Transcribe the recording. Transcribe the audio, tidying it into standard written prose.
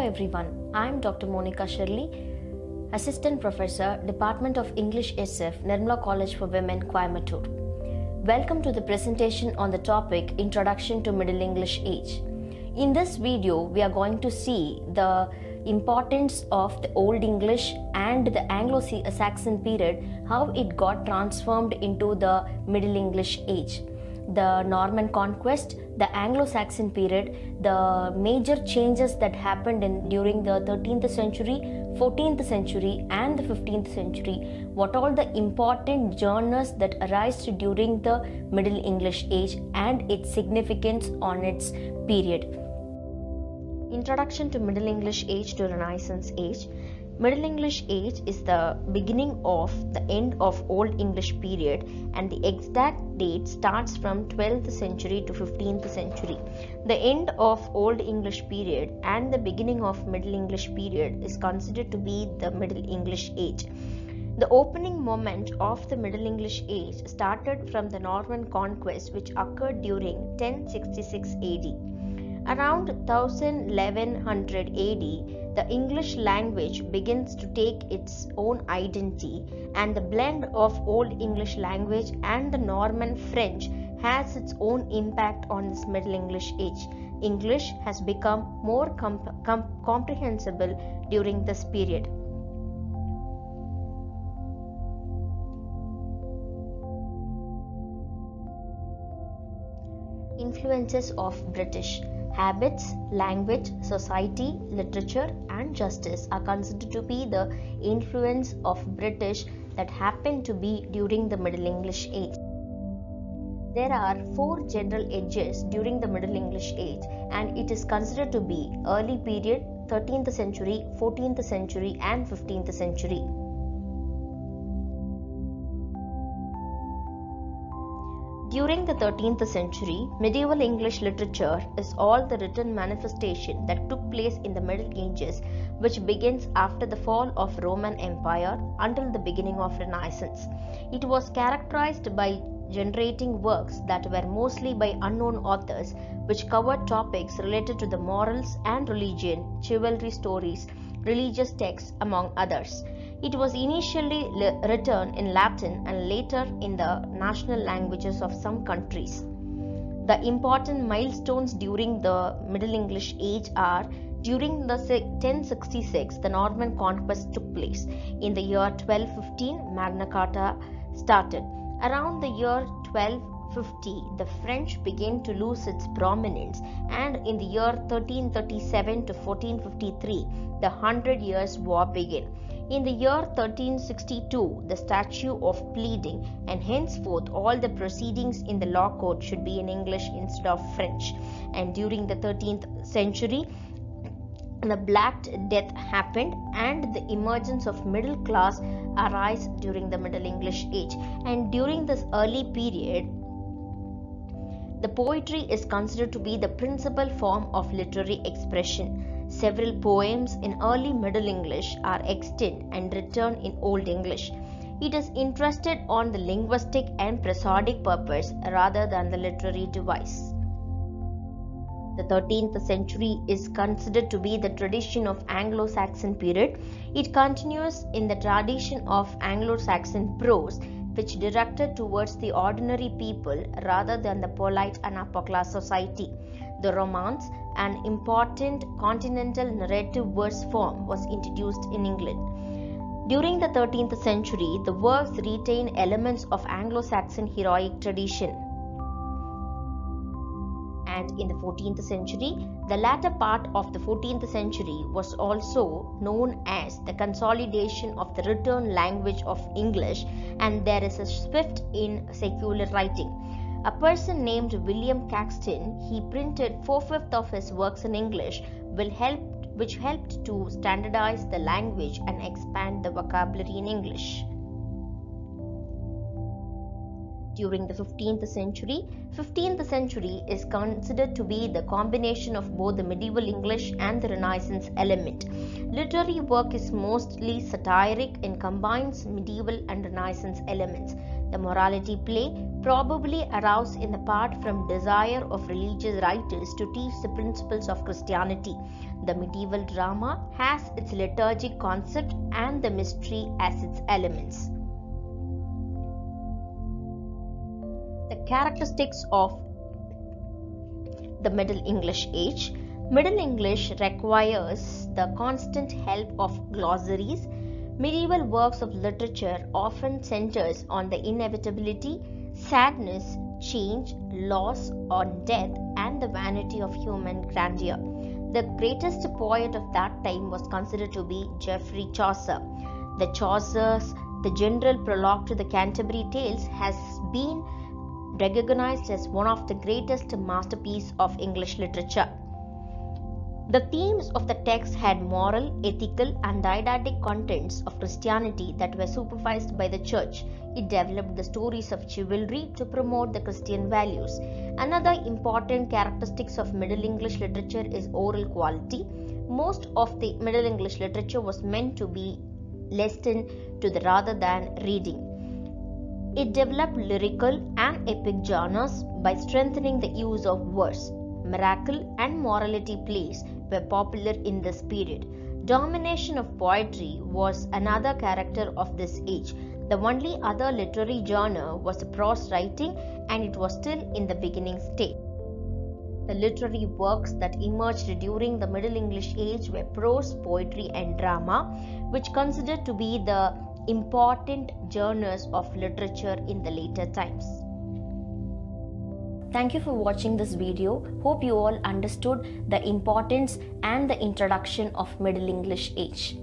everyone, I am Dr. Sherly, Assistant Professor, Department of English SF, Nirmala College for Women, Coimbatore. Welcome to the presentation on the topic Introduction to Middle English Age. In this video, we are going to see the importance of the Old English and the Anglo-Saxon period, how it got transformed into the Middle English Age. The Norman Conquest, the Anglo-Saxon period, the major changes that happened during the 13th century, 14th century and the 15th century, what all the important genres that arise during the Middle English Age and its significance on its period. Introduction to Middle English Age to Renaissance Age. Middle English Age is the beginning of the end of Old English period, and the exact date starts from 12th century to 15th century. The end of Old English period and the beginning of Middle English period is considered to be the Middle English Age. The opening moment of the Middle English Age started from the Norman Conquest, which occurred during 1066 AD. Around 1100 AD, the English language begins to take its own identity, and the blend of Old English language and the Norman French has its own impact on this Middle English Age. English has become more comprehensible during this period. Influences of British. Habits, language, society, literature and justice are considered to be the influence of British that happened to be during the Middle English Age. There are 4 general ages during the Middle English Age, and it is considered to be early period, 13th century, 14th century and 15th century. During the 13th century, medieval English literature is all the written manifestation that took place in the Middle Ages, which begins after the fall of Roman Empire until the beginning of Renaissance. It was characterized by generating works that were mostly by unknown authors, which covered topics related to the morals and religion, chivalry stories, religious texts, among others. It was initially written in Latin and later in the national languages of some countries. The important milestones during the Middle English Age are: during the 1066, the Norman Conquest took place. In the year 1215, Magna Carta started. Around the year 1250, the French began to lose its prominence, and in the year 1337 to 1453, the 100 Years' War began. In the year 1362, the statute of pleading, and henceforth all the proceedings in the law court should be in English instead of French. And during the 13th century, the Black Death happened, and the emergence of middle class arose during the Middle English Age. And during this early period, the poetry is considered to be the principal form of literary expression. Several poems in early Middle English are extant and written in Old English. It is interested on the linguistic and prosodic purpose rather than the literary device. The 13th century is considered to be the tradition of Anglo-Saxon period. It continues in the tradition of Anglo-Saxon prose, which directed towards the ordinary people rather than the polite and upper class society. The Romance, an important continental narrative verse form, was introduced in England. During the 13th century, the works retain elements of Anglo-Saxon heroic tradition. And in the 14th century, the latter part of the 14th century was also known as the consolidation of the written language of English, and there is a shift in secular writing. A person named William Caxton, he printed 4/5 of his works in English, which helped to standardize the language and expand the vocabulary in English. During the 15th century is considered to be the combination of both the medieval English and the Renaissance element. Literary work is mostly satiric and combines medieval and Renaissance elements. The morality play probably arose in the part from desire of religious writers to teach the principles of Christianity. The medieval drama has its liturgic concept and the mystery as its elements. The characteristics of the Middle English Age. Middle English requires the constant help of glossaries. Medieval works of literature often centers on the inevitability, sadness, change, loss or death, and the vanity of human grandeur. The greatest poet of that time was considered to be Geoffrey Chaucer. The Chaucer's The General Prologue to the Canterbury Tales has been recognized as one of the greatest masterpieces of English literature. The themes of the text had moral, ethical, and didactic contents of Christianity that were supervised by the Church. It developed the stories of chivalry to promote the Christian values. Another important characteristic of Middle English literature is oral quality. Most of the Middle English literature was meant to be listened to rather than reading. It developed lyrical and epic genres by strengthening the use of verse. Miracle and morality plays were popular in this period. Domination of poetry was another character of this age. The only other literary genre was prose writing, and it was still in the beginning stage. The literary works that emerged during the Middle English Age were prose, poetry, and drama, which considered to be the important genres of literature in the later times. Thank you for watching this video. Hope you all understood the importance and the introduction of Middle English Age.